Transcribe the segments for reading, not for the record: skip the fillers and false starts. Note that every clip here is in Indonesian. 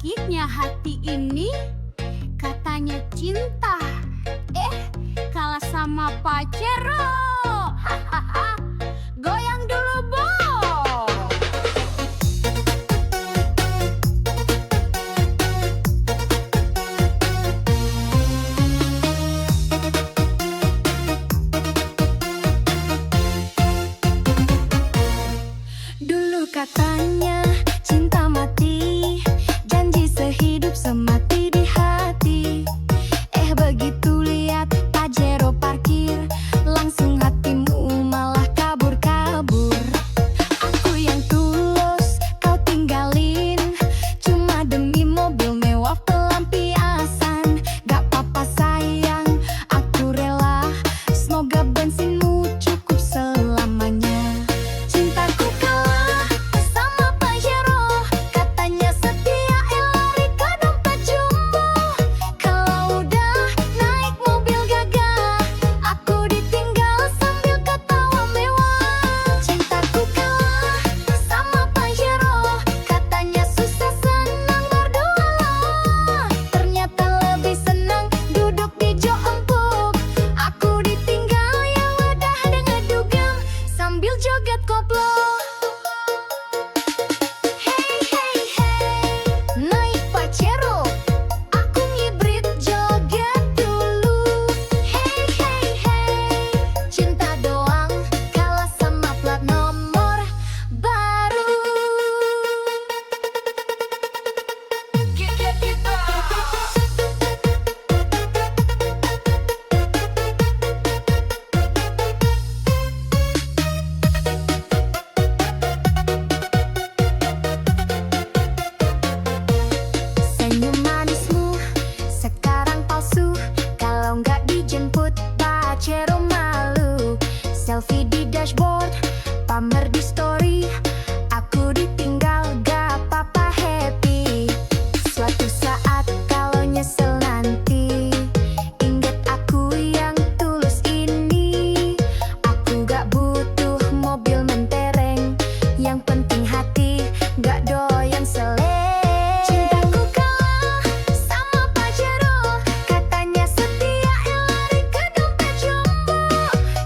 sakitnya hati ini, katanya cinta, kalah sama Pajero. Hahaha, goyang dulu, Bo. Dulu katanya cinta mati, janji sehidup semati di hati. Begitu lihat Pajero parkir, langsung hatimu malah kabur-kabur. Aku yang tulus kau tinggalin, cuma demi mobil mewah pelampiasan. Gak apa-apa sayang, aku rela, semoga bensinmu cukup selamanya. Cintaku kalah sama Pajero, katanya setia lari ke dompet jumbo. Kalau udah naik mobil gagah, aku ditinggal sambil ketawa mewah. Cintaku kalah sama Pajero, katanya susah senang berdua. Ternyata lebih senang duduk di jok empuk. Aku ditinggal ya udah dengan dugem sambil joget koplo. Hey hey hey, naik Pajero, aku ngibrit joget dulu. Hey hey hey, cinta doang kalah sama plat nomor baru. Senyum manismu sekarang palsu, kalau nggak dijemput Pajero malu. Selfie di dashboard, pamer di story, aku ditinggal gak apa-apa happy. Suatu saat kalau nyesel nanti, ingat aku yang tulus ini. Aku gak butuh mobil mentereng, yang penting hati gak doyan seleng. Cintaku kalah sama Pajero, katanya setia lari ke dompet jumbo.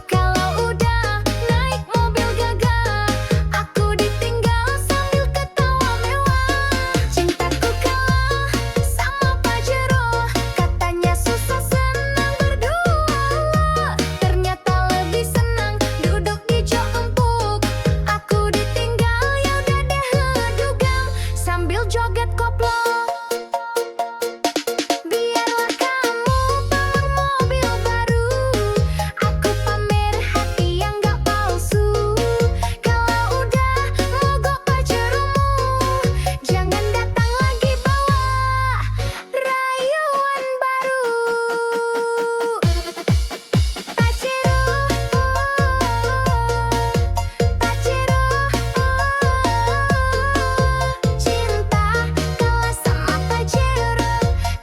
Kalau udah naik mobil gagah, aku ditinggal sambil ketawa mewah. Cintaku kalah sama Pajero, katanya susah senang berdua. Ternyata lebih senang duduk di jok empuk. Aku ditinggal ya udah deh ngedugem sambil joget koplo. Biarlah kamu bawa mobil baru, aku pamer hati yang gak palsu. Kalau udah mogok Pajeromu, jangan datang lagi bawa rayuan baru. Pajero, Pajero, cinta kalah sama Pajero.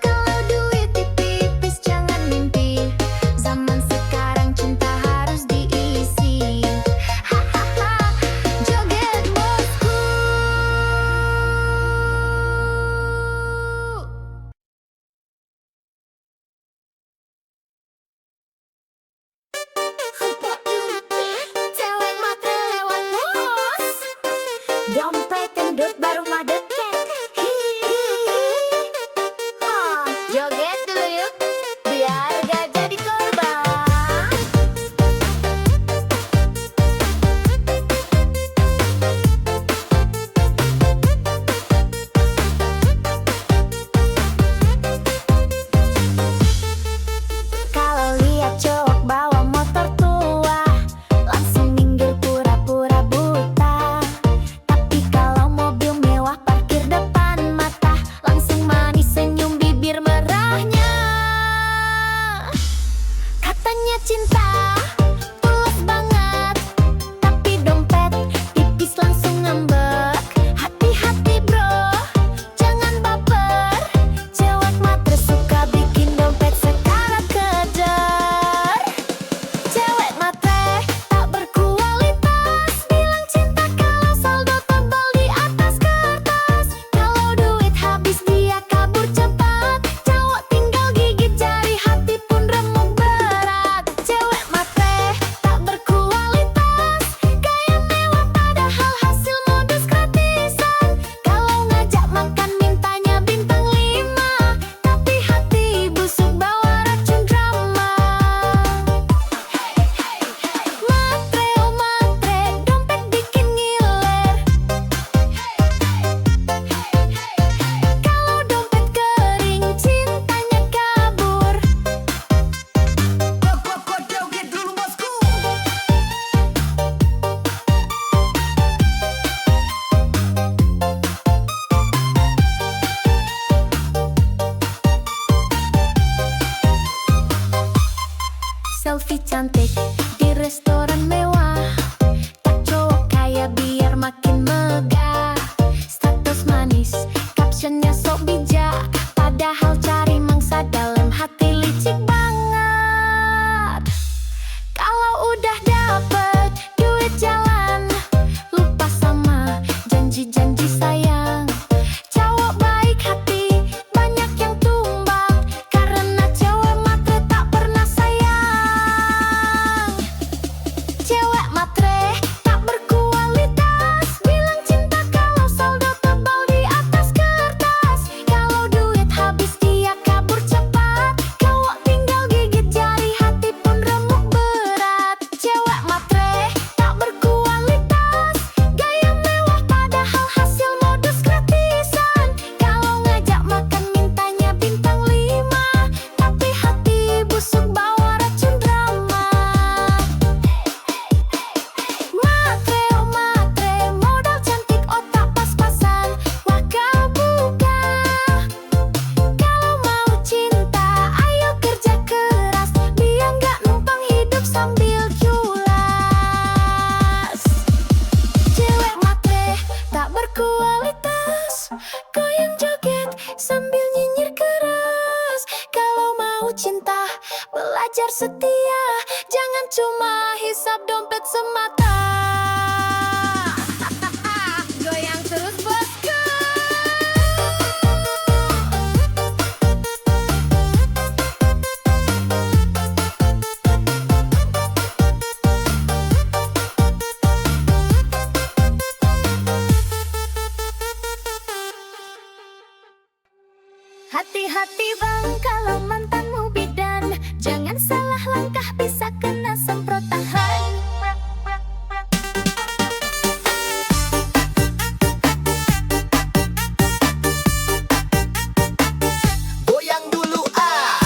Kalau duit tipis jangan mimpi, zaman sekarang cinta harus diisi. Hahaha, joget bosku. Cewek matre lewat bos, dompet gendut baru madeket. Joget dulu yuk, biar gak jadi korban. Kalau lihat cowok bawa motor tua, langsung minggir pura-pura buta. Tapi kalau mobil mewah parkir lebih cantik di restoran mewah. Tak cowok kaya biar makin megah. Status manis, captionnya sok bijak, padahal cari mangsa dalam hati licik banget. Kalau udah dapet duit jalan, lupa sama janji-janji sayang. Cowok baik hati banyak yang tumbang, karena cewek matre tak pernah sayang. Cewek matre tak berkualitas, bilang cinta kalau saldo tebal di atas kertas. Kalau duit habis dia kabur cepat, cowok tinggal gigit jari, hati pun remuk berat. Cewek matre tak berkualitas, gaya mewah padahal hasil modus gratisan. Kalau ngajak makan mintanya bintang 5, tapi hati busuk bawa racun drama. Matre, oh matre, modal cantik otak pas-pasan, wah kau buka. Kalau mau cinta, ayo kerja keras, biar nggak numpang hidup sambil culas. Cewek matre tak berkualitas, goyang joget sambil nyinyir keras. Kalau mau cinta, belajar setia, jangan cuma hisap dompet semata. Goyang terus bosku. Hati-hati bang kalau mantanmu bidan, jangan salah langkah bisa kena semprotan. Goyang dulu ah.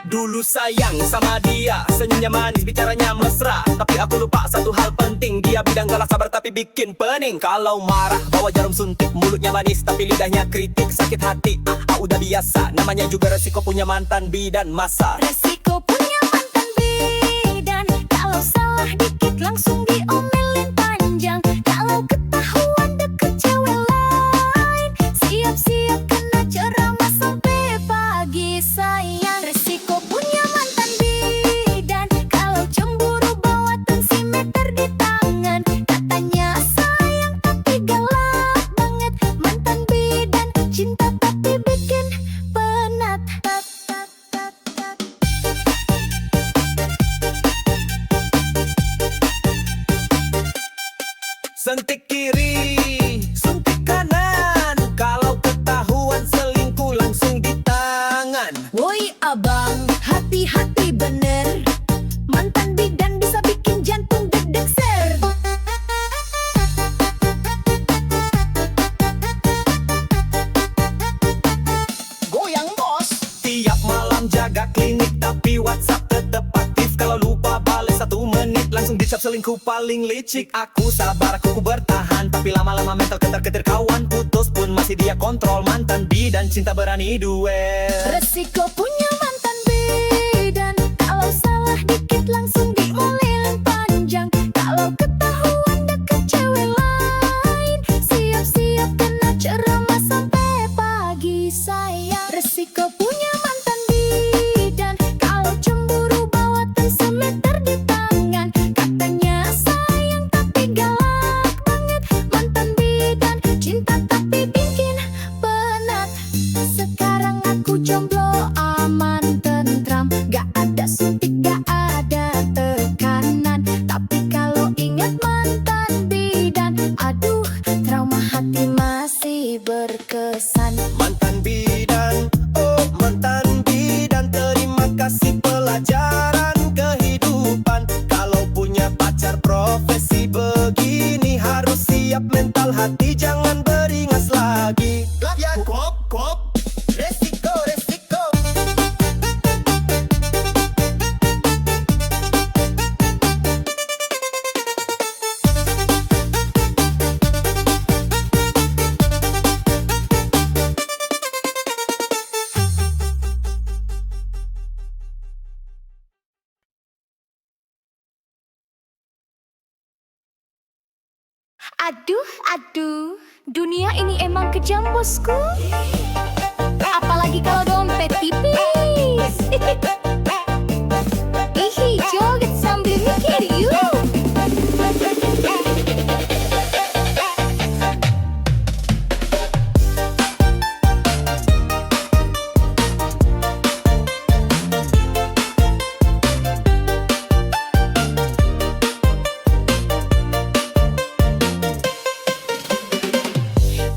Dulu sayang sama dia, senyumnya manis, bicaranya mesra. Tapi aku lupa satu hal penting, dia bidang galak sabar tapi bikin pening. Kalau marah bawa jarum suntik, mulutnya manis tapi lidahnya kritik. Sakit hati, udah biasa, namanya juga resiko punya mantan bidan masa. Resiko punya mantan bidan, kalau salah dikit langsung diomelin panjang. Kalau ketahuan deket cewek lain, siap-siap kena ceramah sampai pagi sayang. Resiko punya mantan bidan, kalau cemburu bawa tensimeter di tangan. Katanya sayang tapi galak banget, mantan bidan cinta tapi bikin penat. Sentik kiri, suntik kanan, kalau ketahuan selingkuh langsung di tangan. Woi abang, hati-hati bener, mantan bidan bisa bikin jantung deg-deg ser. Goyang bos. Tiap malam jaga klinik tapi WhatsApp tetep aktif. Kalau lupa bales 1 menit langsung dicap selingkuh paling licik. Aku sabar, aku bertahan, tapi lama-lama mental ketar-ketir kawan. Putus pun masih dia kontrol, mantan bidan cinta berani duel. Resiko punya mantan bidan, kalau salah dikit langsung diomelin panjang. Kalau ketahuan deket cewek lain, siap-siap kena ceramah sampai pagi sayang. Resiko punya mantan bidan, kalau cemburu bawa tensimeter di tangan. Katanya sayang tapi galak banget, mantan bidan cinta tapi bikin penat. Sekarang aku jomblo aman tentram, gak ada suntik gak ada tekanan. Tapi kalau ingat mantan bidan, aduh trauma hati masih berkesan. Mantan bidan, oh mantan bidan, terima kasih pelajaran kehidupan. Kalau punya pacar profesi begini, harus siap mental hati, jangan beringas lagi. Ya kop, resiko, resiko. Aduh, aduh, dunia ini emang kejam bosku. Apalagi kalau dompet tipis. Ih, joget sambil mikir yuk.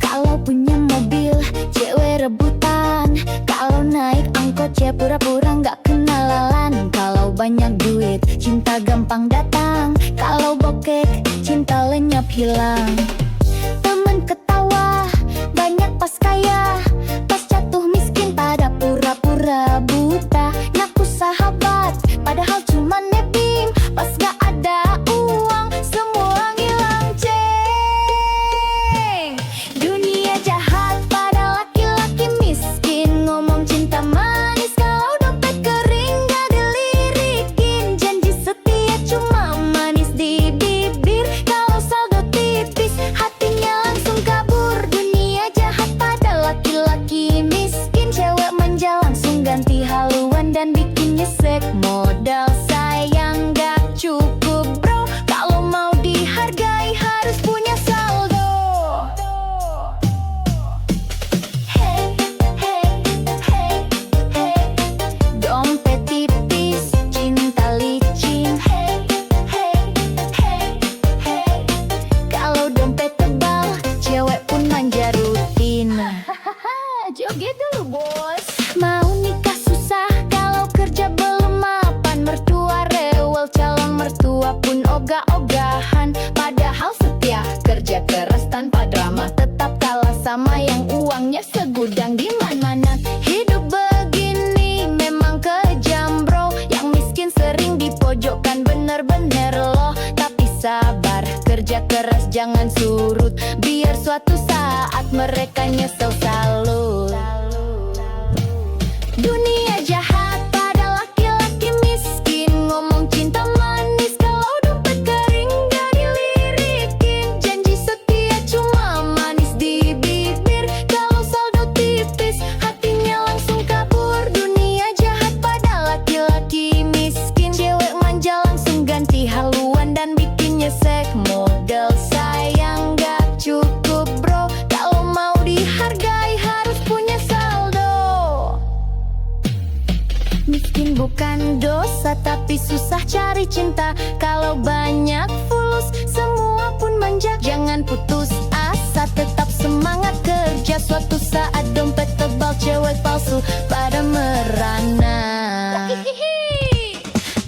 Kalau punya mobil, cewek rebutan. Kalau naik angkot, cewek pura-pura nggak kenalan. Kalau banyak duit, cinta gampang datang. Kalau bokeh, cinta lenyap hilang. Temen ketawa, banyak pas kaya. Pas jatuh miskin, pada pura-pura buta. Ngaku sahabat, padahal cuma nebeng. Pas gak ada uang, semua ngilang ceng. Dunia jahat pada laki-laki miskin. Ngomong cinta manis, kalau dompet kering gak dilirikin. Janji setia cuma manis di bibir. Kalau saldo tipis, hatinya langsung kabur. Dunia jahat pada laki-laki miskin. Cewek manja langsung ganti haluan dan bikin nyesek. Modal sayang gak cukup bro. Kalau mau dihargai harus punya saldo. Hey, hey, hey, hey. Dompet tipis, cinta licin. Hey, hey, hey, hey. Kalau dompet tebal, cewek pun manja rutin. Joget dulu bos. Mau nikah susah, kalau kerja belum mapan. Mertua rewel, calon mertua pun ogah-ogahan. Padahal setia, kerja keras tanpa drama. Tetap kalah sama yang uangnya segudang di mana-mana. Hidup begini memang kejam bro. Yang miskin sering dipojokkan, bener-bener loh. Tapi sabar, kerja keras jangan surut. Biar suatu saat mereka nyesel salut. Dunia jahat pada laki-laki miskin. Ngomong cinta manis, kalau dompet kering gak dilirikin. Janji setia cuma manis di bibir. Kalau saldo tipis, hatinya langsung kabur. Dunia jahat pada laki-laki miskin. Cewek manja langsung ganti haluan dan bikin nyesek. Modal sayang gak cukup bro. Kalau mau dihargai harus punya saldo. Miskin bukan dosa, tapi susah cari cinta. Kalau banyak fulus, semua pun manja. Jangan putus asa, tetap semangat kerja. Suatu saat dompet tebal, cewek palsu pada merana.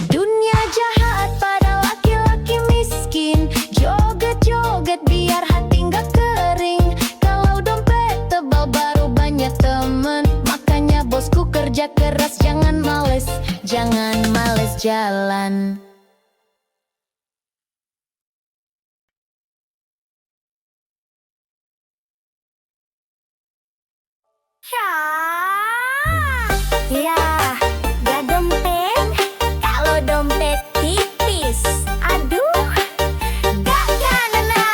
Dunia jahat pada laki-laki miskin. Joget-joget biar hati nggak kering. Kalau dompet tebal baru banyak temen. Makanya bosku kerja keras, jangan males jalan. Ya, gak dompet. Kalau dompet tipis, aduh, gak kena.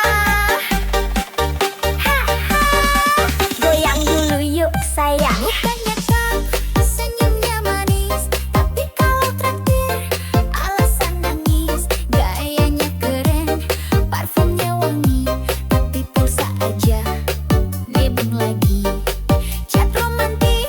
Goyang dulu yuk sayang. Bukannya kau senyumnya manis, tapi kalau traktir alasan nangis. Gayanya keren, parfumnya wangi, tapi pulsa aja nebeng lagi. Chat romantis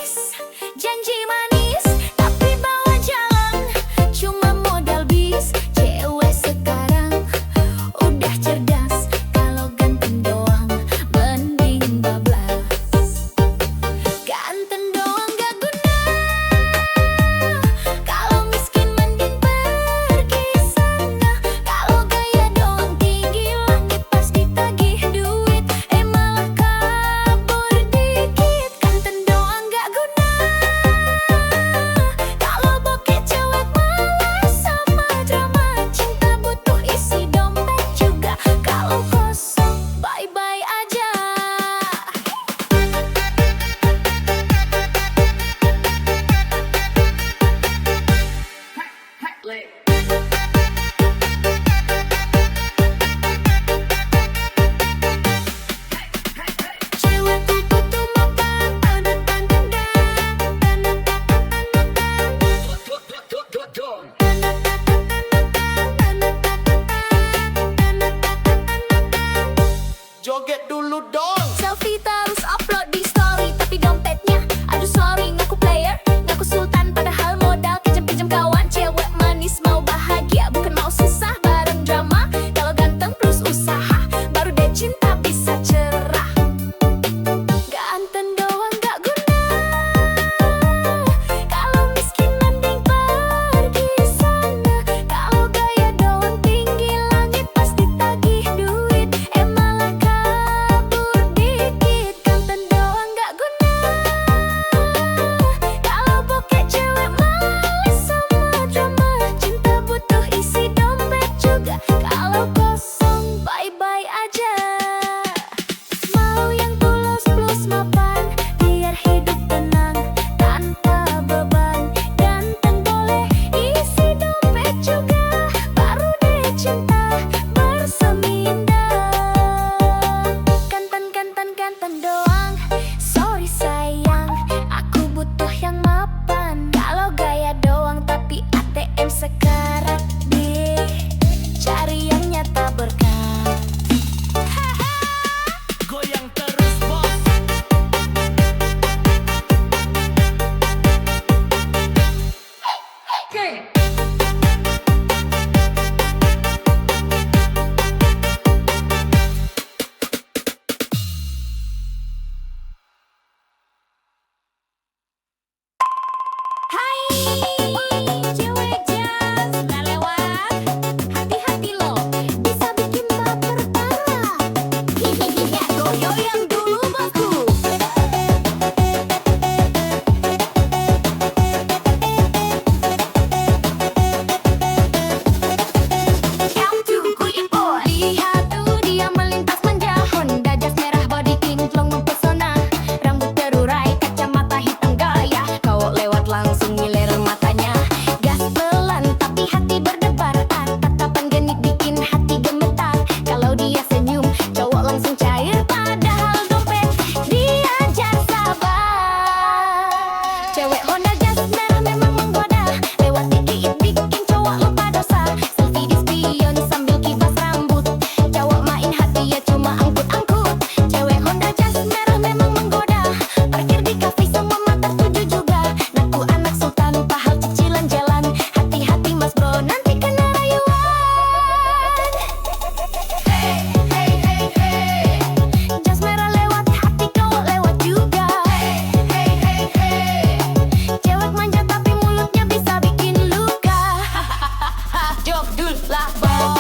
Jogdul lah bos.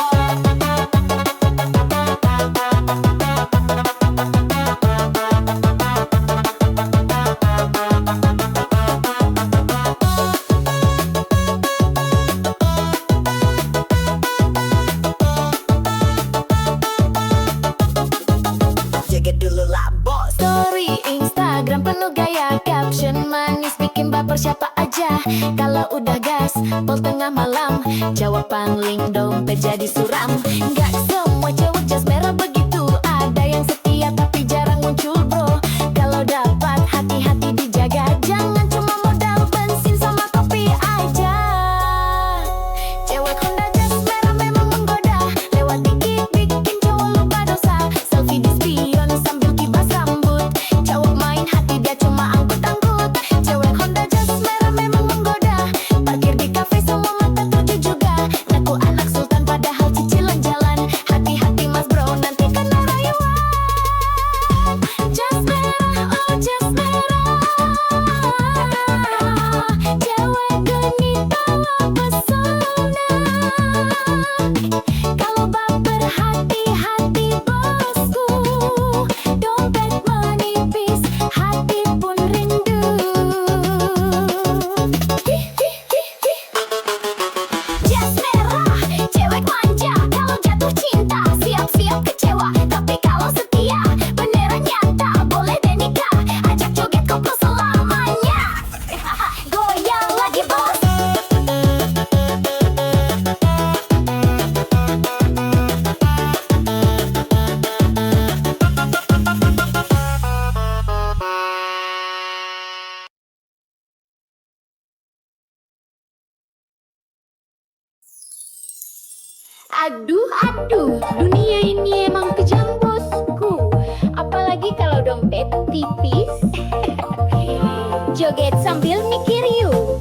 Joget dulu lah bos. Story Instagram penuh gaya, caption manis bikin baper siapa aja. Kalau udah gas, pol tengah malam, jawab pangling dompet jadi suram. Gak semua cewek jas merah begitu, ada yang setia tapi jarang muncul bro. Kalau dapat hati-hati dijaga, jangan cuma modal bensin sama kopi aja. Cewek Honda jas merah memang menggoda, lewat dikit bikin cowok lupa dosa. Selfie di spion sambil kibas rambut, cowok main hati dia cuma angkut-angkut. Cewek Honda jas merah memang menggoda, parkir di kafe semua mata tuju juga. Ngaku anak sultan padahal cicilan jalan, hati-hati mas bro nanti kena rayuan. Jas merah, oh jas merah, cewek genit bawa pesona. Kalau baper hati-hati bosku, dompet menipis, hati pun rindu. Jas merah, cewek manja, kalau jatuh cinta siap-siap kecewa, tapi kalau setia beneran nyata, boleh deh nikah, ajak joget koplo selamanya. Goyang lagi bos. Aduh, aduh, dunia ini emang kejam bosku. Apalagi kalau dompet tipis. Joget sambil mikir yuk.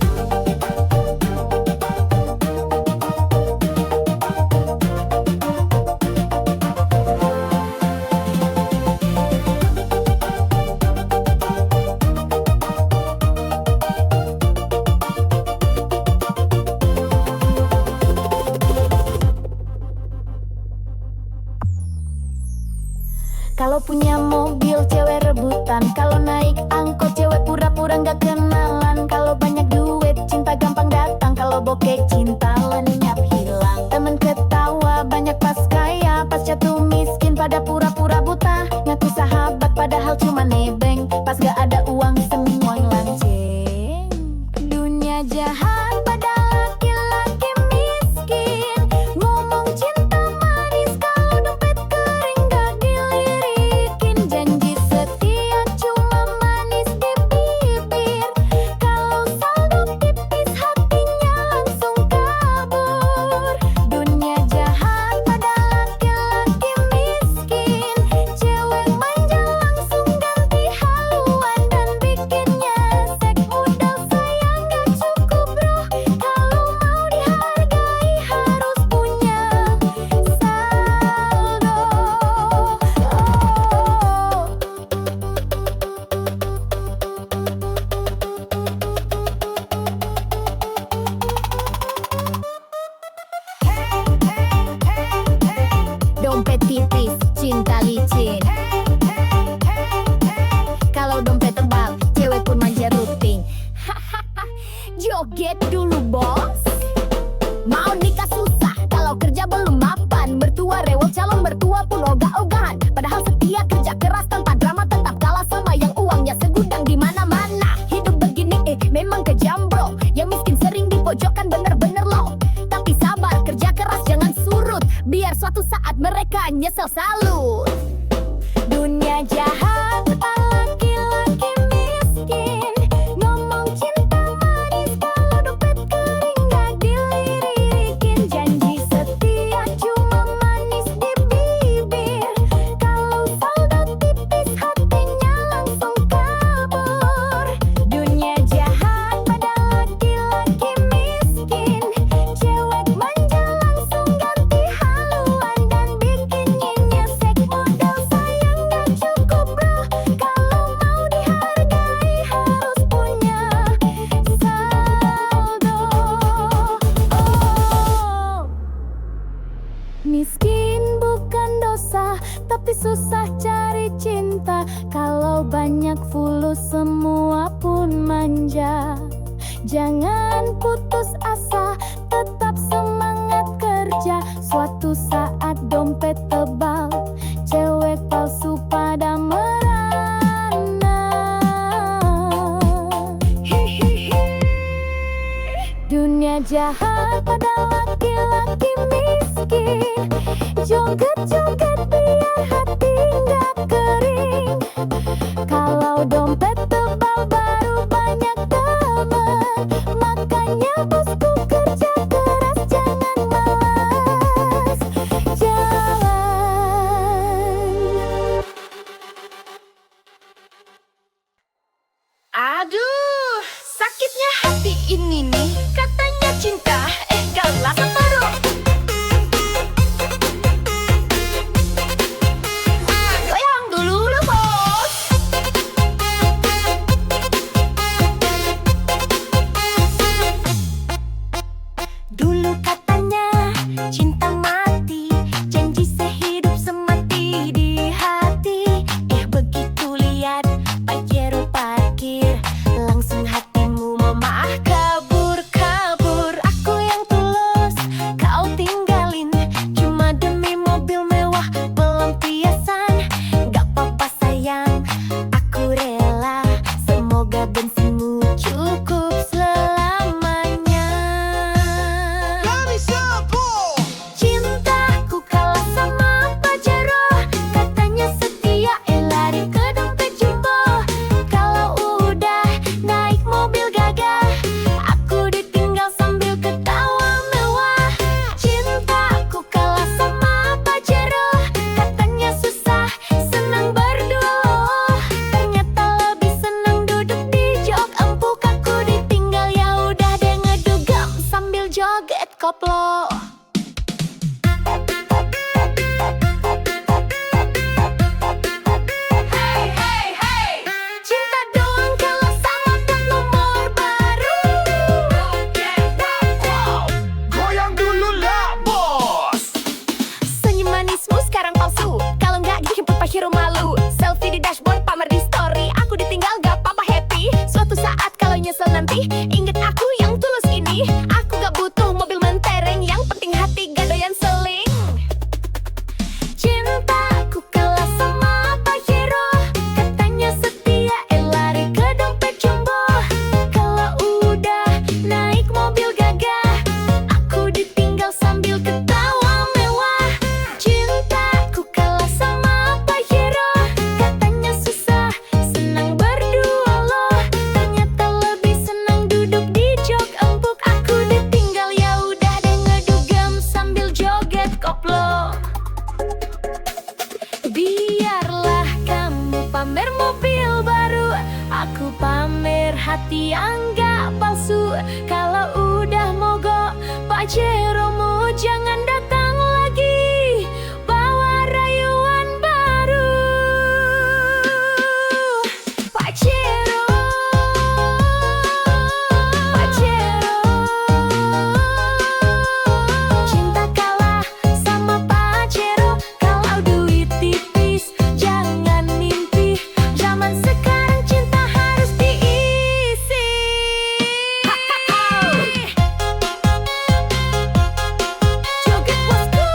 Kalau punya mobil cewek rebutan, kalau naik angkot cewek pura-pura nggak kenalan. Kalau banyak duit cinta gampang datang, kalau bokeh cinta lenyap hilang. Temen ketawa banyak pas kaya, pas jatuh miskin pada pura-pura buta. Ngaku sahabat padahal cuma nebeng, pas gak ada uang semua lanceng. Dunia jahat pada laki-laki miskin, ngomong cinta manis kalau dompet kering gak dilirikin. Janji setia cuma manis di bibir, kalau saldo tipis hatinya langsung kabur. Dunia jahat pada laki-laki miskin, cewek manja langsung ganti haluan dan bikinnya sek modal sayang gak cukup bro. Kalau mau dihargai harus punya saldo. Dompet tipis, cinta licin. Kalau dompet tebal, cewek pun manja rutin. Joget dulu bos. Mau nikah susah, kalau kerja belum mapan. Mertua rewel, calon mertua pun ogah-ogahan. Padahal setia kerja keras tanpa drama, tetap kalah sama yang uangnya segudang di mana-mana. Hidup begini memang kejam bro, yang miskin sering dipojokkan bener-bener loh. Tapi sabar, kerja keras jangan surut, biar suatu saat mereka nyesel salut. Dunia jahat laki-laki miskin, ngomong cinta manis kalau dompet kering gak dilirikin. Janji setia cuma manis di bibir, kalau saldo tipis hatinya langsung kabur. Dunia jahat pada laki-laki miskin, cewek manja langsung ganti haluan dan bikinnya nyesek modal sayang gak cukup bro. Miskin bukan dosa, tapi susah cari cinta. Kalau banyak fulus semua pun manja. Jangan putus asa, tetap semangat kerja. Suatu saat dompet tebal, cewek palsu pada merana. Dunia jahat pada laki-laki miskin. Joget-joget biar hati nggak kering. Kalau dompet tebal baru banyak teman. Makanya bosku kerja keras, jangan malas jalan. Aduh, sakitnya hati ini nih. Katanya cinta, galas baru. Goyang dulu lah bos. Dulu katanya cinta mati, janji sehidup semati di hati. Begitu lihat Pajero parkir, langsung hatimu memaah kabur-kabur. Aku yang tulus, kau tinggalin, cuma demi mobil mewah pelampiasan. Gak apa-apa sayang, aku rela. Semoga bensinmu cukup selamanya. Cintaku kalah sama Pajero, katanya setia, lari ke dompet jumbo. Kalau udah naik mobil gagah, aku ditinggal sambil ketawa mewah. Cintaku kalah sama Pajero, katanya susah, senang berdua. Ternyata lebih senang duduk di jok empuk. Aku ditinggal, ya udah deh ngedugem sambil joget koplo. Cinta doang kalau sama plat nomor baru. Goyang dulu lah bos. Senyum manismu sekarang palsu, kalau nggak dijemput Pajero malu. Selfie di dashboard, pamer di story. Aku ditinggal gak apa-apa happy. Suatu saat kalau nyesel nanti, inget aku yang tulus ini. Aku gak butuh mobil mentereng, yang penting hati gak doyan seling. Cintaku kalah sama Pajero, katanya setia, lari ke dompet jumbo. Kalau udah naik mobil gagah, aku ditinggal sambil ketawa mewah. Cintaku kalah sama Pajero, katanya susah, senang berdua loh. Ternyata lebih senang duduk di jok empuk. Aku ditinggal, ya udah deh ngedugem sambil joget koplo. Biarlah kamu pamer mobil baru, aku pamer hati yang gak palsu. Kalau udah mogok Pajeromu, jangan datang lagi bawa rayuan baru. Pajero, Pajero. Cinta kalah sama Pajero, kalau duit tipis jangan mimpi. Zaman sekarang cinta harus diisi. Joget bosku.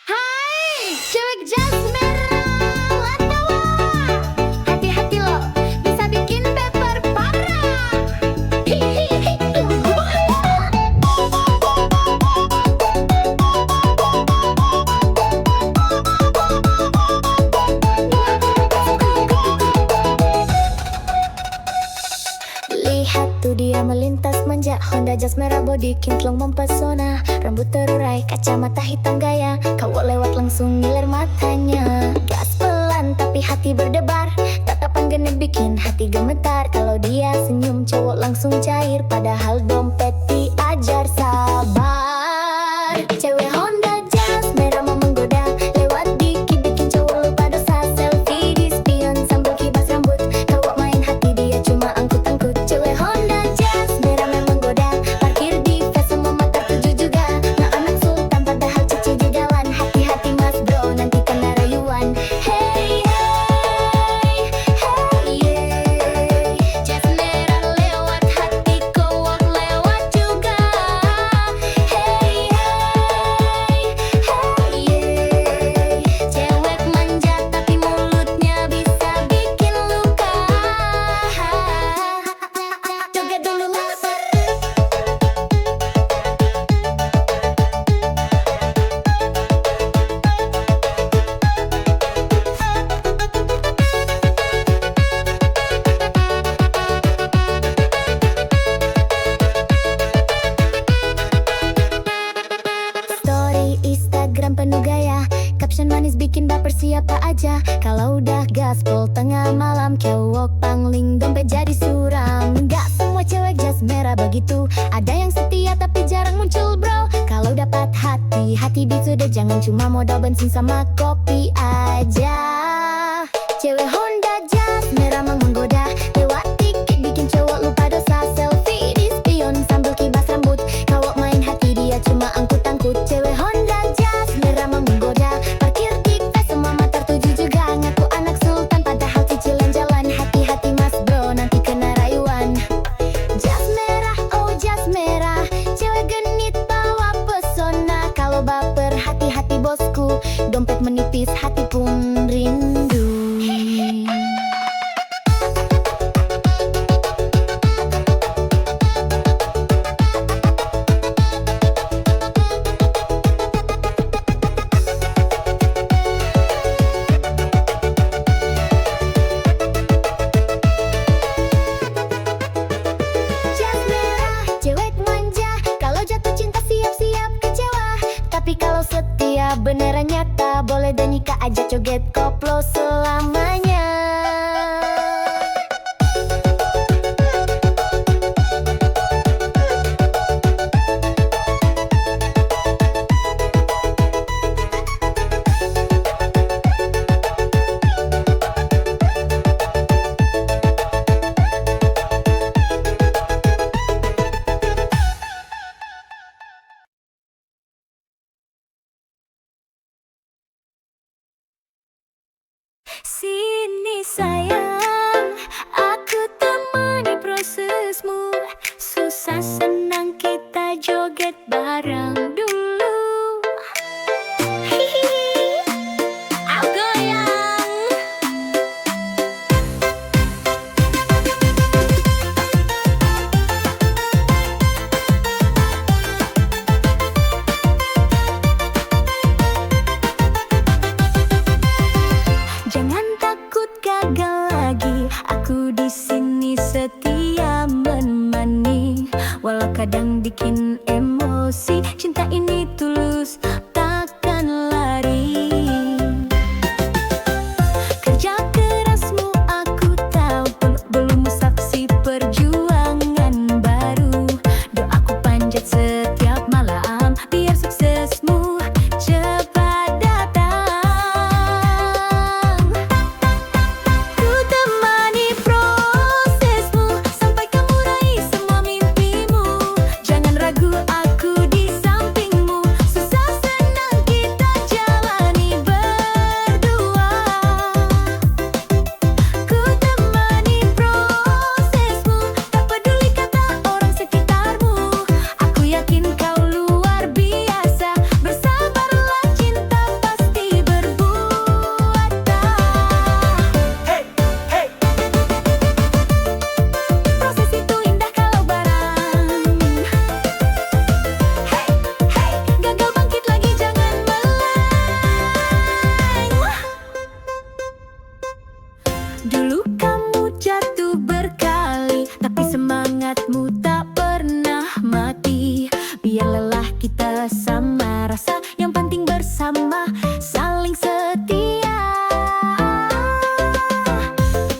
Hai, cewek jas merah latawa. Hati-hati lo, bisa bikin baper parah. Lihat tuh dia melintas manja, Honda jas merah body kinclong mempesona. Rambut terurai, kacamata hitam gaya, kau lewat langsung ngiler matanya. Gas pelan tapi hati berdebar, tatapan genit bikin hati gemetar. Kalau dia senyum cowok langsung cair, padahal dompet diajar sabar. Cewek Honda jas merah mau menggoda, lewat dikit bikin cowok lupa dosa. Selfie di spion sambil kibas rambut, cowok main hati dia cuma angkut-angkut. Cewek Honda jas merah memang menggoda, parkir siapa aja. Kalau udah gaspol tengah malam, cowok pangling dompet jadi suram. Nggak semua cewek jas merah begitu, ada yang setia tapi jarang muncul bro. Kalau dapat hati, hati sudah jangan cuma modal bensin sama kopi aja. Cewek Honda jas merah menggoda, lewat dikit bikin cowok lupa dosa. Selfie di spion sambil kibas rambut, cowok main hati dia cuma angkut-angkut. Cewek Honda jas merah menggoda, parkir di ves semua mata tertuju juga. Ngaku anak sultan padahal cicilan jalan. Hati-hati mas bro nanti kena rayuan. Jas merah, oh jas merah, cewek genit bawa pesona. Kalau baper hati-hati bosku, dompet menipis hati pun rindu. Jas merah, cewek manja, kalau jatuh cinta siap-siap kecewa. Tapi kalau setia beneran nyata, boleh dan nikah aja joget koplo selamanya. Sini sayang, aku temani prosesmu. Susah senang kita joget bareng dulu. Hihihi, aku goyang. Jangan takut gagal lagi, aku di sini setia menemani. Walau kadang bikin emosi, cinta ini tulus takkan lari. Kerja kerasmu aku tahu, belum saksi perjuangan baru. Doaku panjat setiap malam, biar suksesmu cepat datang. Ku temani prosesmu sampai kamu raih semua mimpimu. Jangan ragu, aku di sampingmu. Susah senang kita jalani berdua. Ku temani prosesmu, tak peduli kata orang sekitarmu. Aku yakin kau luar biasa, bersabarlah cinta pasti berbuah. Hey, hey, Proses itu indah kalau barang. Hey, hey, gagal bangkit lagi jangan meleng. Dulu kamu jatuh berkali, tapi semangatmu tak pernah mati. Biar lelah kita sama rasa, yang penting bersama saling setia.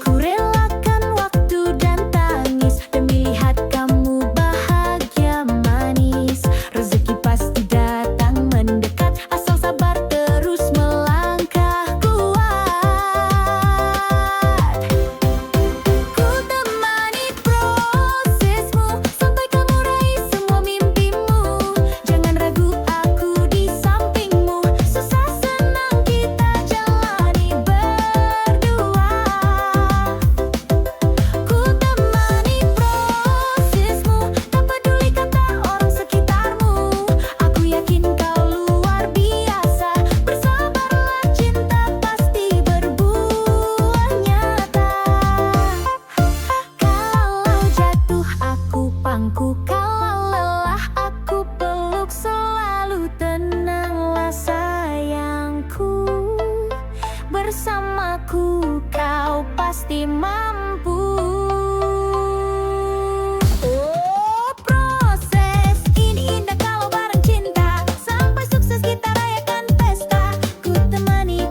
Ku relakan waktu dan tangis demi lihat kamu bahagia manis. Rezeki pasti datang mendekat, asal sabar terus melangkah kuat. Ku temani prosesmu sampai kamu raih semua mimpimu. Jangan ragu, aku di sampingmu. Susah senang kita jalani berdua. Ku temani prosesmu, tak peduli kata orang sekitarmu. Aku yakin kau luar biasa, bersabarlah cinta pasti berbuah nyata. Kalau jatuh aku pangku, kalau lelah aku peluk. Selalu tenanglah sayangku, bersamaku kau pasti mampu. Oh, proses ini indah kalau bareng cinta, sampai sukses kita rayakan pesta. Ku temani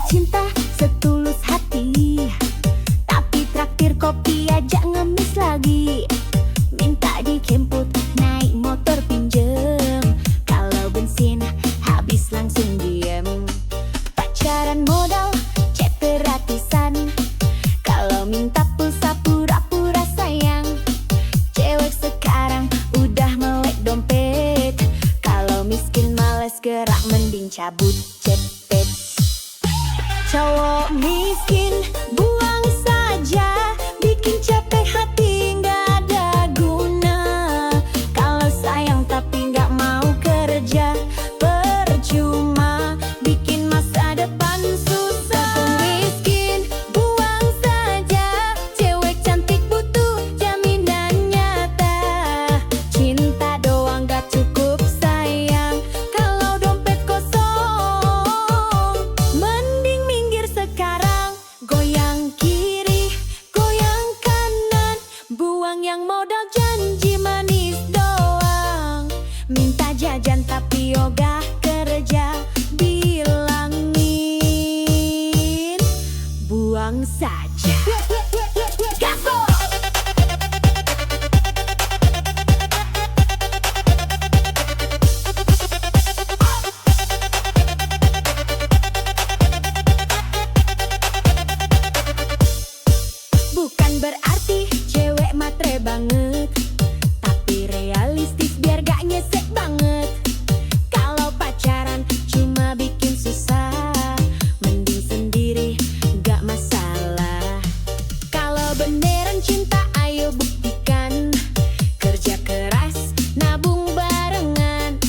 cinta setulus hati, tapi traktir kopi aja ngemis lagi. Minta dijemput naik motor pinjem, kalau bensin habis langsung diem. Pacaran modal chat gratisan, kalau minta pulsa pura-pura sayang. Cewek sekarang udah melek dompet, kalau miskin males gerak mending cabut cepet. Cowok miskin buang saja, bikin capek hati nggak ada guna. Kalau sayang tapi nggak mau kerja, percuma bikin masa depan susah. Cowok miskin buang saja, cewek cantik butuh jaminan nyata. Cinta doang nggak cukup sayang, kalau dompet kosong. Mending minggir sekarang, goyang kiri, goyang kanan, buang yang modal janji manis doang. Minta jajan tapi ogah kerja, bilangin buang saja. Gaspol! Bukan berarti cewek matre banget, tapi realistis biar gak nyesek banget. Kalau pacaran cuma bikin susah, mending sendiri gak masalah. Kalau beneran cinta ayo buktikan, kerja keras nabung barengan,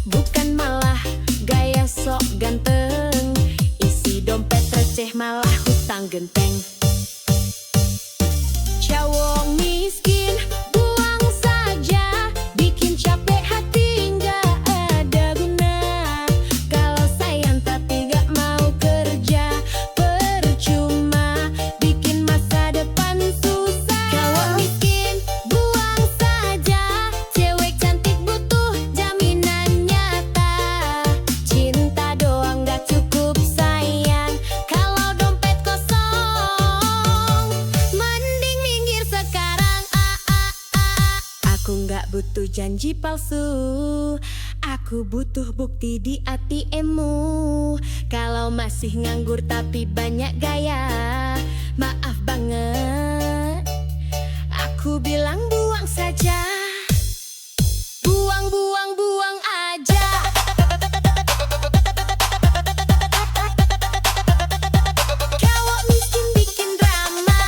bukan malah gaya sok ganteng, isi dompet receh malah hutang genteng. Cowok miskin buang saja, bikin capek hati nggak ada guna. Kalau sayang tapi nggak mau kerja, percuma bikin masa depan susah. Cowok miskin buang saja, cewek cantik butuh jaminan nyata. Cinta doang nggak cukup sayang, kalau dompet kosong. Mending minggir sekarang, Aku nggak butuh janji palsu, aku butuh bukti di ATM-mu. Kalau masih nganggur tapi banyak gaya, maaf banget, aku bilang buang saja. Buang, buang, buang aja. Cowok miskin bikin drama,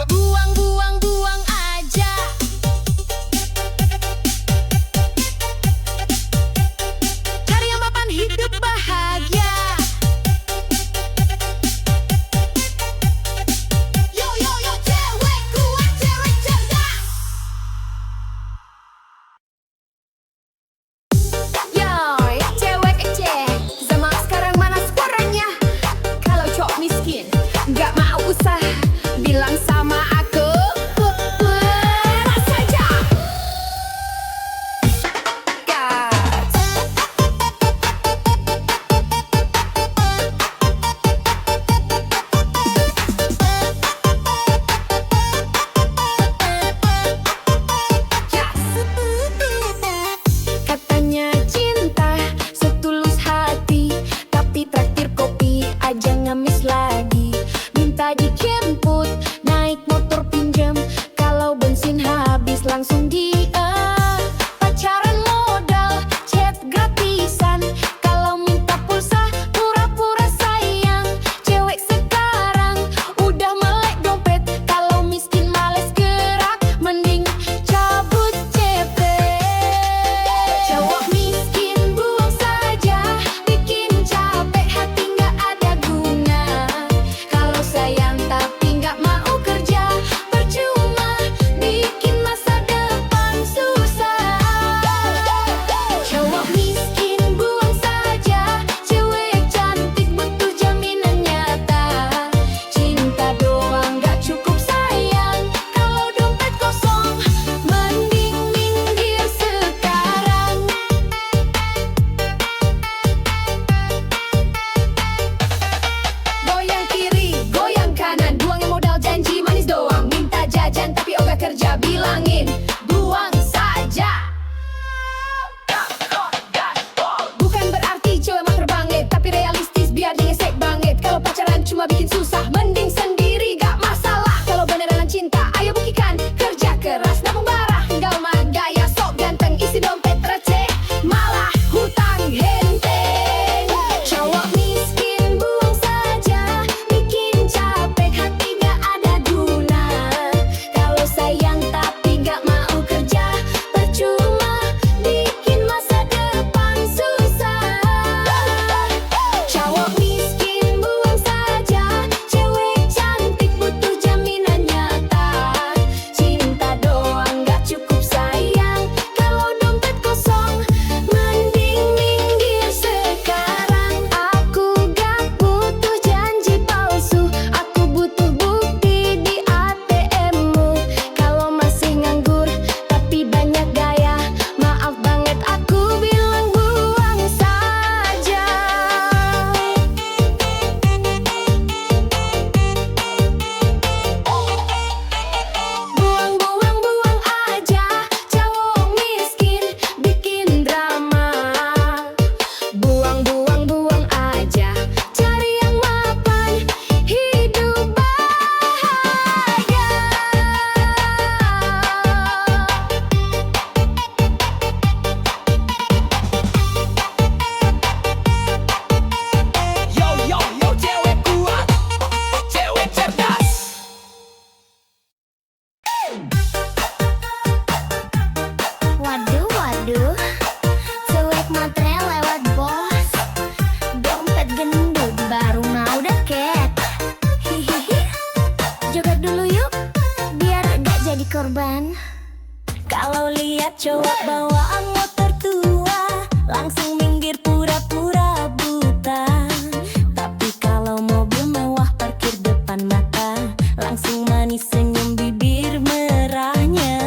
buang, buang, buang aja. Cari yang mapan hidup bahagia. dulu yuk, biar gak jadi korban. Kalau lihat cowok bawaan motor tua, langsung minggir pura-pura buta. Tapi kalau mobil mewah parkir depan mata, langsung manis senyum bibir merahnya.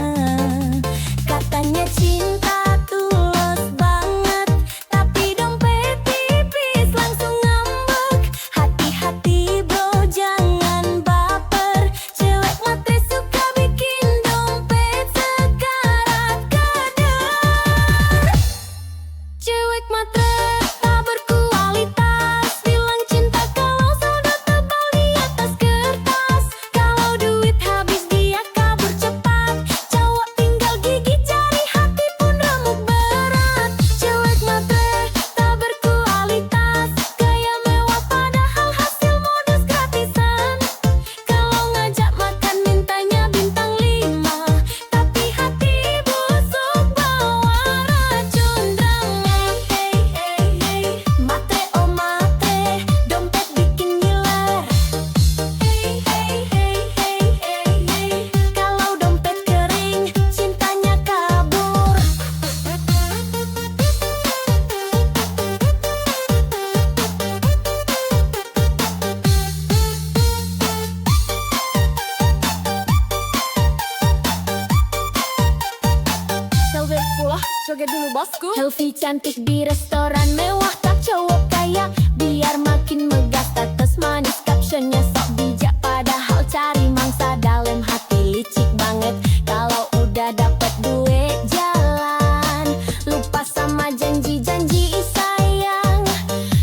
Katanya cinta tulus banget, tapi dompet tipis langsung ngambek. Hati-hati bro, jangan baper. Cewek matre suka bikin dompet sekarat kadar. Cewek matre tak berkualitas, bilang cinta kalau saldo tebal di atas kertas. Kalau duit habis dia kabur cepat, cowok tinggal gigit jari, hati pun remuk berat. Cewek matre tak berkualitas, gaya mewah padahal hasil modus gratisan. Kalau ngajak makan mintanya bintang 5, tapi hati busuk bawa racun drama. Hey hey hey, matre oh matre, dompet bikin ngiler. Hey hey hey hey hey hey, kalau dompet kering cintanya kabur. Selfie pula, joget dulu bosku. Selfie cantik di restoran mewah, tak cowok kaya, biar makin megah. Status manis, captionnya sok bijak, padahal cari mangsa dalam hati licik banget. Kalau udah dapet duit jalan, lupa sama janji-janji sayang.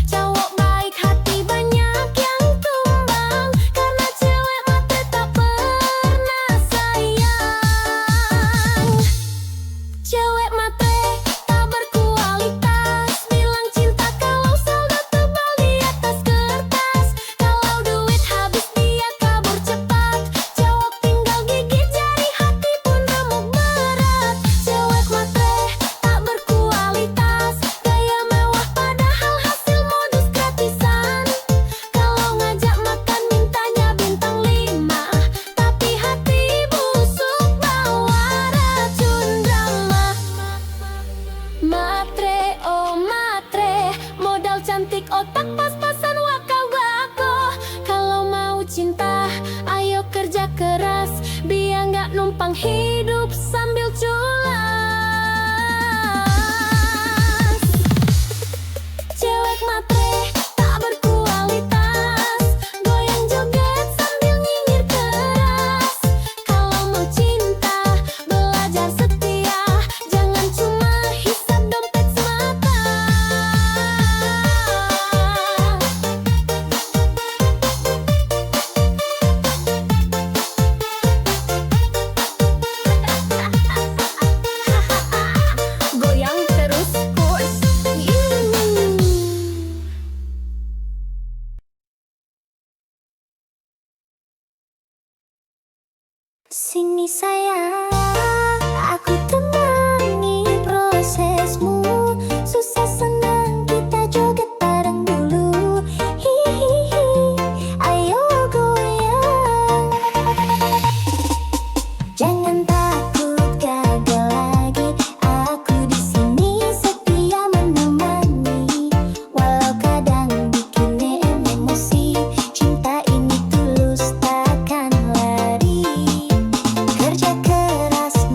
Cowok baik hati banyak yang tumbang, karena cewek matre tak pernah sayang. Cewek matre tak berkualitas, bilang cinta kalau saldo tebal di atas kertas. Kalau duit habis dia kabur cepat, cowok tinggal gigit jari, hati pun remuk berat. Cewek matre tak berkualitas, gaya mewah padahal hasil modus gratisan. Kalau ngajak makan mintanya bintang 5, tapi hati busuk bawa racun drama. Matre oh matre, modal cantik otak pas-pasan wakau bako. Kalau mau cinta ayo kerja keras, biar nggak numpang hidup sambil culas. Cewek matre tak berkualitas, goyang joget sambil nyinyir keras. Kalau mau cinta belajar setia, jangan cuma hisap dompet semata. Goyang terus kurs. Sini sayang, aku temani prosesmu. Susah senang kita joget bareng dulu. Hihihi, ayo goyang. Jangan takut gagal lagi, aku di sini setia menemani. Walau kadang bikin emosi, cinta ini tulus takkan lari. Kerja keras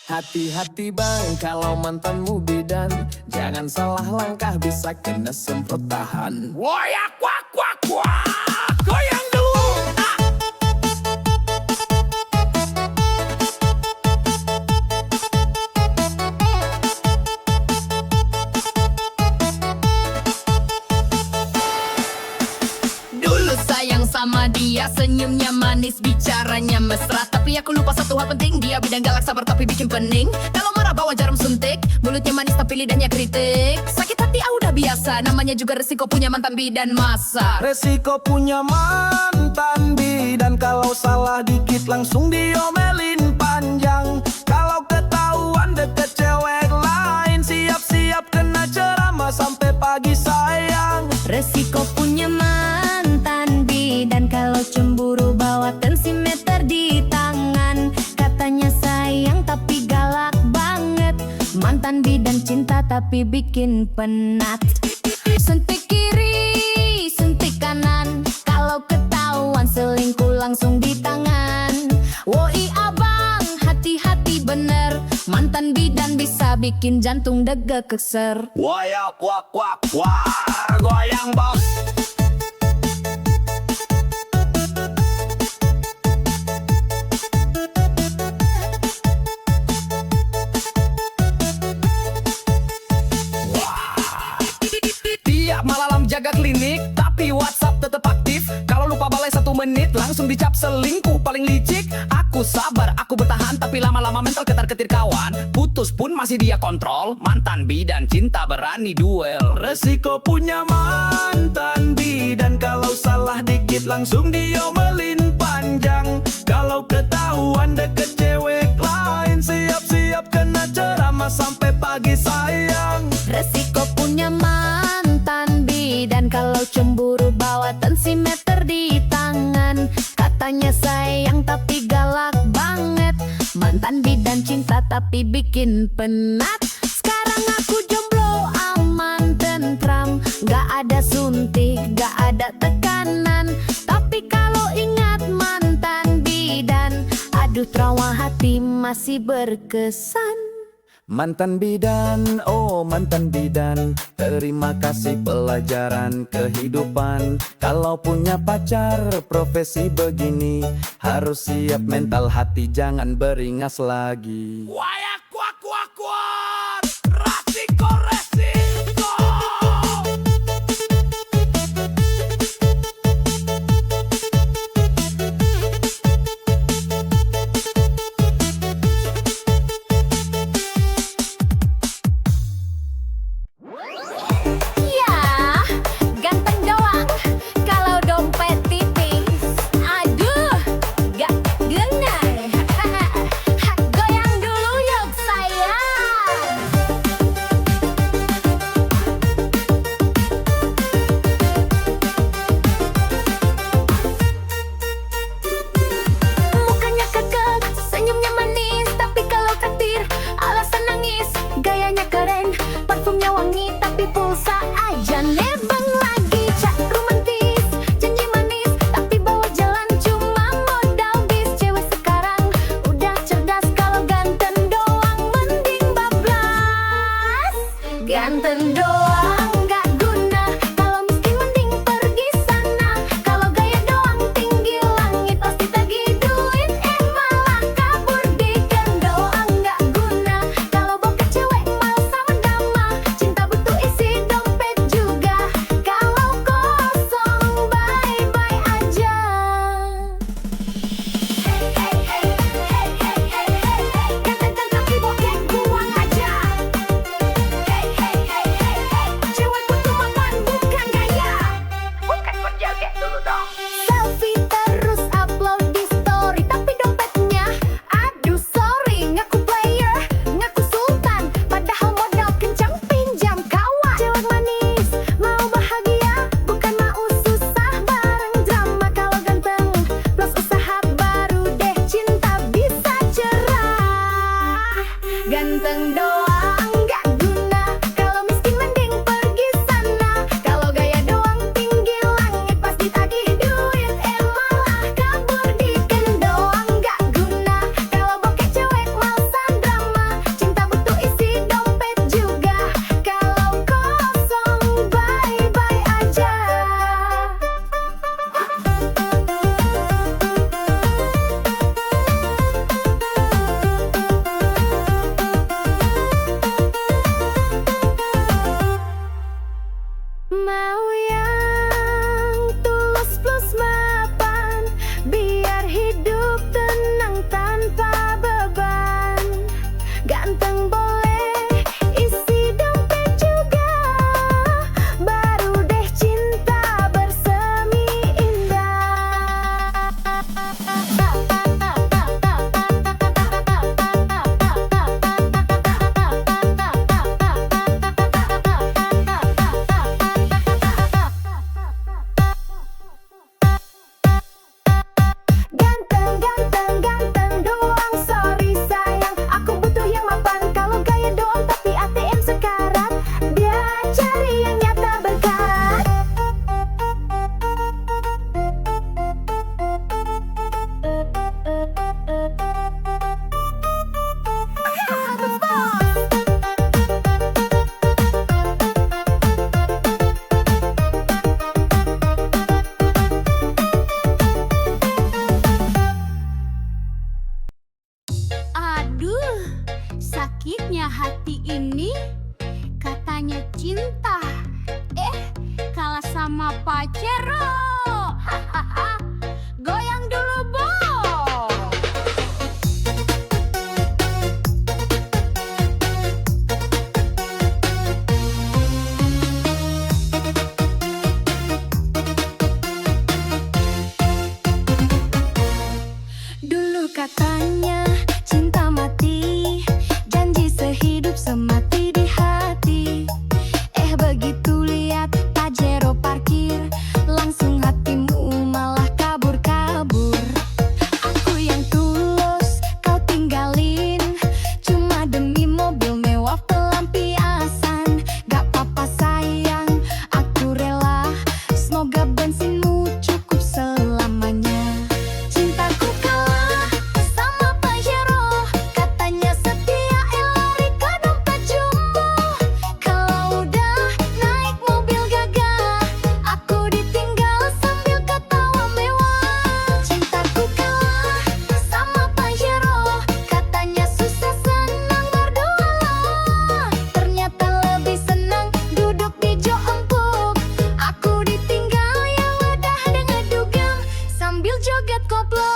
Hati-hati bang kalau mantanmu bidan, jangan salah langkah bisa kena semprot tahan. Woyak wak wak wak, goyang dulu. Dulu sayang sama dia, senyumnya manis, bicaranya mesra. Tapi aku lupa satu hal penting, dia bidang galak, sabar tapi bikin pening. Kalau marah bawa jarum suntik, mulutnya manis tapi lidahnya kritik. Sakit hati udah biasa, namanya juga resiko punya mantan bidan masa. Resiko punya mantan bidan, kalau salah dikit langsung diomelin panjang. Kalau ketahuan deket cewek lain, siap-siap kena ceramah sampai pagi sayang. Resiko punya mantan bidan, kalau cemburu bawa tensimeter di tangan. Katanya sayang tapi galak banget, mantan bidan cinta tapi bikin penat. Suntik kiri, suntik kanan, kalau ketahuan selingkuh langsung di tangan. Woi abang, hati-hati bener, mantan bidan bisa bikin jantung deg keser. Woyak wak wak wak, goyang bos. Tiap malam jaga klinik, tapi WhatsApp tetap aktif. Kalau lupa balai 1 menit, langsung dicap selingkuh paling licik. Aku sabar, aku bertahan, tapi lama-lama mental ketar-ketir kawan. Putus pun masih dia kontrol, mantan bidan cinta berani duel. Resiko punya mantan bidan, kalau salah dikit langsung diomelin panjang. Kalau ketahuan deket cewek lain, siap-siap kena ceramah sampai pagi sayang. Resiko punya mantan bidan, kalau cemburu bawa tensimeter di tangan. Katanya sayang tapi galak banget, mantan bidan cinta tapi bikin penat. Sekarang aku jomblo aman tentram, gak ada suntik, gak ada tekanan. Tapi kalau ingat mantan bidan, aduh trauma hati masih berkesan. Mantan bidan, oh mantan bidan, terima kasih pelajaran kehidupan. Kalau punya pacar profesi begini, harus siap mental hati, jangan beringas lagi. Wayak kuak kuak kuak, resiko resiko. Ya, ganteng doang, kalau dompet tipis. Aduh, gak genai. Goyang dulu yuk hati ini katanya cinta, kalah sama Pajero. Hahaha, goyang dulu, Bo. Dulu katanya cinta mati, janji sehidup semati di hati. Begitu lihat Pajero parkir, langsung hatimu malah kabur-kabur. Aku yang tulus kau tinggalin, cuma demi mobil mewah pelampiasan. Gak apa-apa sayang, aku rela, semoga bensinmu cukup selamanya. Cintaku kalah sama Pajero, katanya setia lari ke dompet jumbo. Kalau udah naik mobil gagah, aku ditinggal sambil ketawa mewah. Cintaku kalah sama Pajero, katanya susah senang berdua. Ternyata lebih senang duduk di jok empuk. Aku ditinggal ya udah dengan dugem sambil joget koplo.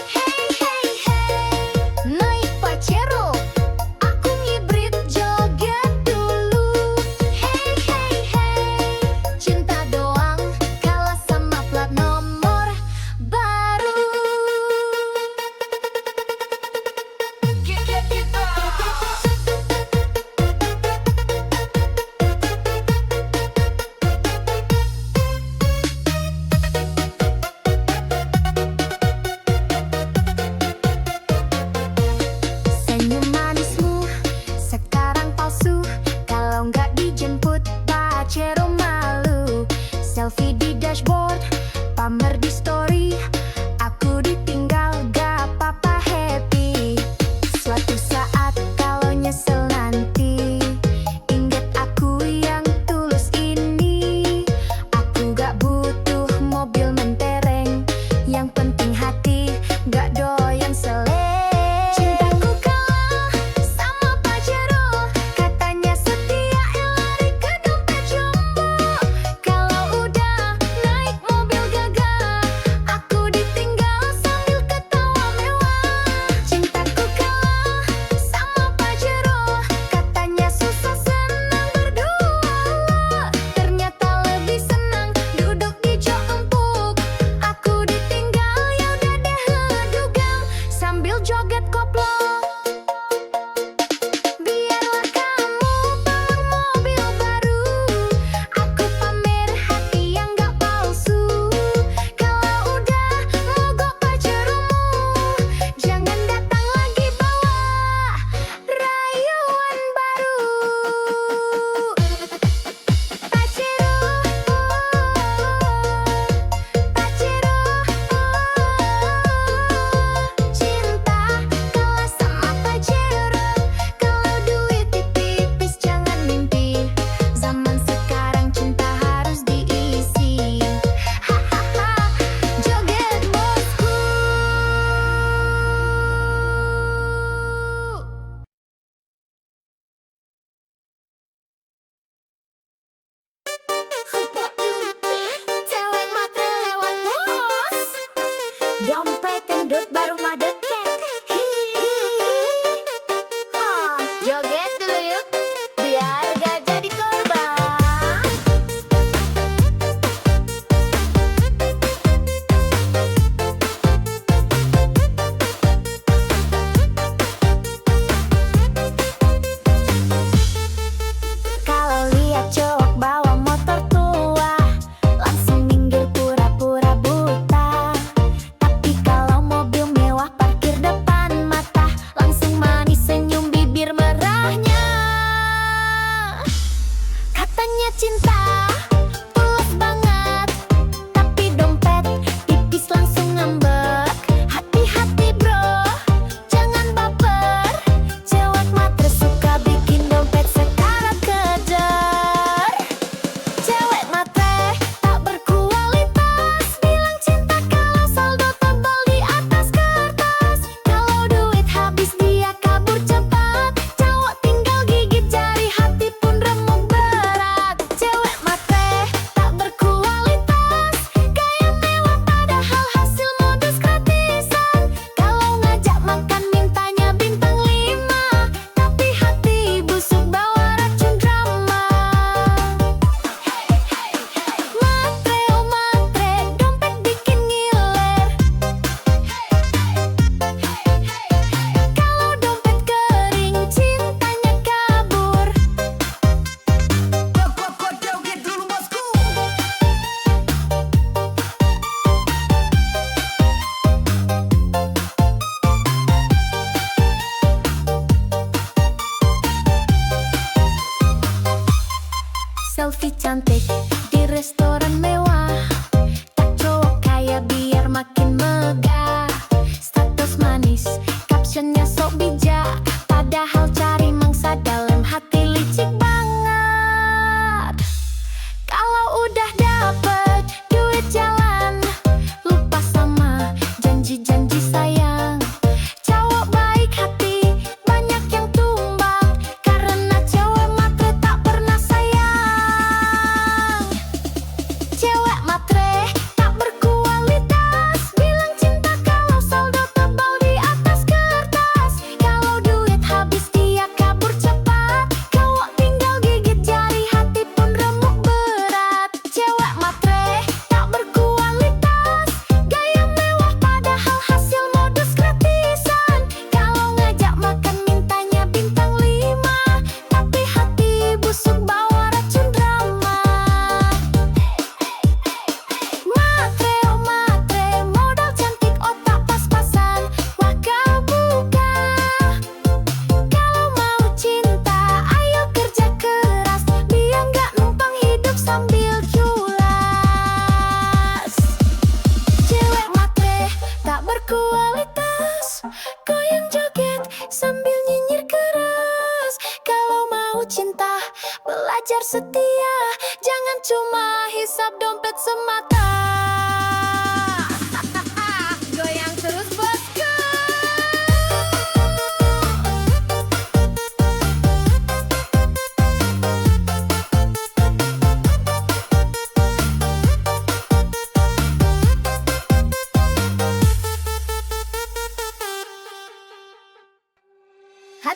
Hey hey hey, naik Pajero, aku ngibrit joget dulu. Hey hey hey, cinta doang kalah sama plat nomor baru. Senyum manismu sekarang palsu, kalau nggak dijemput Pajero malu. Selfie di dashboard, pamer di story, aku ditinggal gak apa-apa happy. Suatu saat kalau nyesel nanti, ingat aku yang tulus ini. Aku gak butuh mobil mentereng, yang penting hati gak doyan seleng. Cintaku kalah sama Pajero, katanya setia lari ke dompet jumbo. Kalau udah naik mobil gagah, aku ditinggal sambil ketawa mewah. Cintaku kalah sama Pajero, katanya susah senang berdua. Ternyata lebih senang duduk di jok empuk. Aku ditinggal ya udah deh ngedugem sambil joget koplo. Biarlah kamu bawa mobil baru, aku pamer hati yang gak palsu. Kalau udah mogok Pajeromu, jangan datang lagi bawa rayuan baru. Pajero, Pajero, cinta kalah sama Pajero. Kalau duit tipis jangan mimpi, zaman sekarang cinta harus diisi. Hahaha, joget bosku. Cewek matre lewat bos, dompet gendut baru mah deket. Joget dulu yuk, biar gak jadi korban. Kalau lihat cowok bawa motor tua, langsung minggir pura-pura buta. Tapi kalau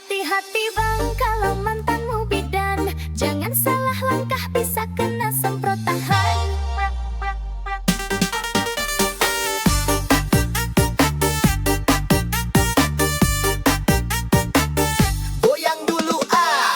Hati-hati bang kalau mantanmu bidan, jangan salah langkah bisa kena semprotan. Goyang dulu ah.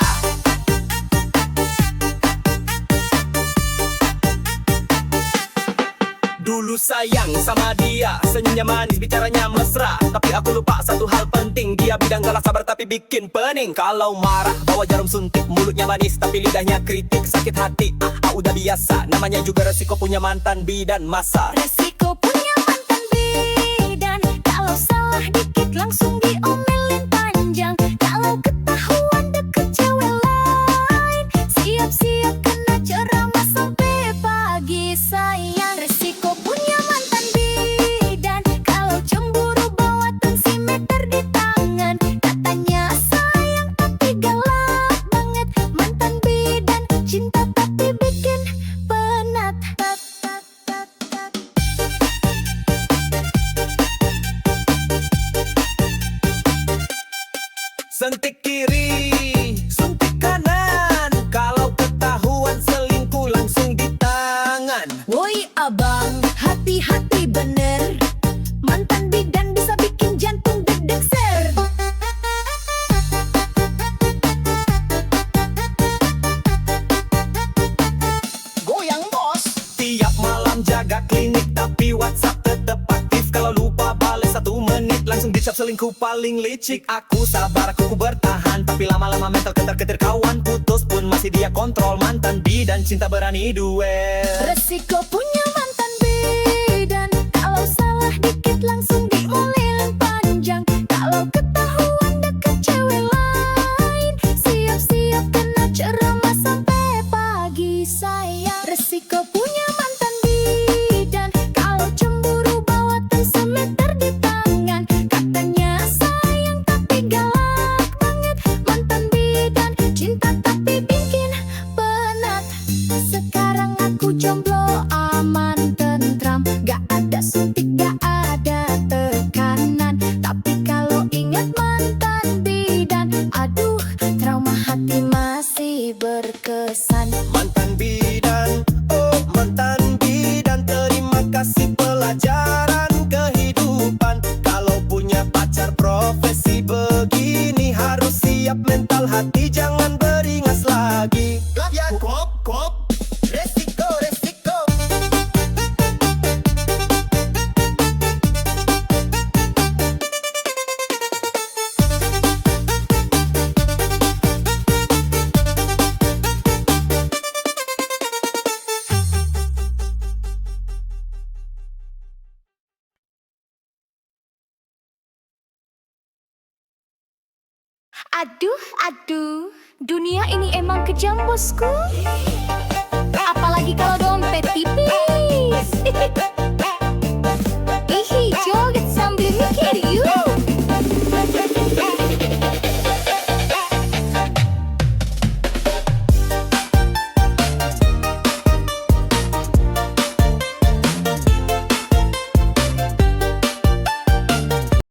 Dulu sayang sama dia, senyumnya manis, bicaranya mesra. Tapi aku lupa satu hal penting, dia bidang galak sabar tapi bikin pening. Kalau marah bawa jarum suntik, mulutnya manis tapi lidahnya kritik. Sakit hati, udah biasa, namanya juga resiko punya mantan bidan masa. Resiko punya mantan bidan, kalau salah dikit langsung diomelin panjang. Kalau ketahuan deket cewek lain, siap-siap kena ceramah sampai pagi sayang. Resiko punya mantan bidan, kalau cemburu bawa tensimeter di tangan. Katanya sayang tapi galak banget, mantan bidan cinta tapi bikin penat. Sentik kiri, suntik kanan. Kalau ketahuan selingkuh langsung di tangan. Woi abang, hati-hati bener, mantan bidan bisa bikin jantung deg-deg ser. Goyang bos. Tiap malam jaga klinik tapi WhatsApp tetep aktif. Kalau lupa bales 1 menit langsung dicap selingkuh paling licik. Aku sabar, aku bertahan, tapi lama-lama mental ketar-ketir. Kawan putus pun masih dia kontrol. Mantan bidan cinta berani duel. Resiko punya mantan bidan, kalau salah dikit langsung diomelin panjang. Kalau ketahuan deket cewek lain, siap-siap kena ceramah sampai pagi sayang. Resiko punya mantan bidan, kalau cemburu bawa tensimeter di tangan. Katanya sayang tapi galak banget, mantan bidan cinta tapi bikin penat. Sekarang aku jomblo aman tentram, gak ada suntik gak ada tekanan. Tapi kalau ingat mantan bidan, aduh trauma hati masih berkesan. Mantan bidan, oh mantan bidan, terima kasih pelajaran kehidupan. Kalau punya pacar profesi begini, harus siap mental hati, jangan beringas lagi. Ya kop, resiko, resiko. Aduh, dunia ini emang kejam bosku. Apalagi kalau dompet tipis.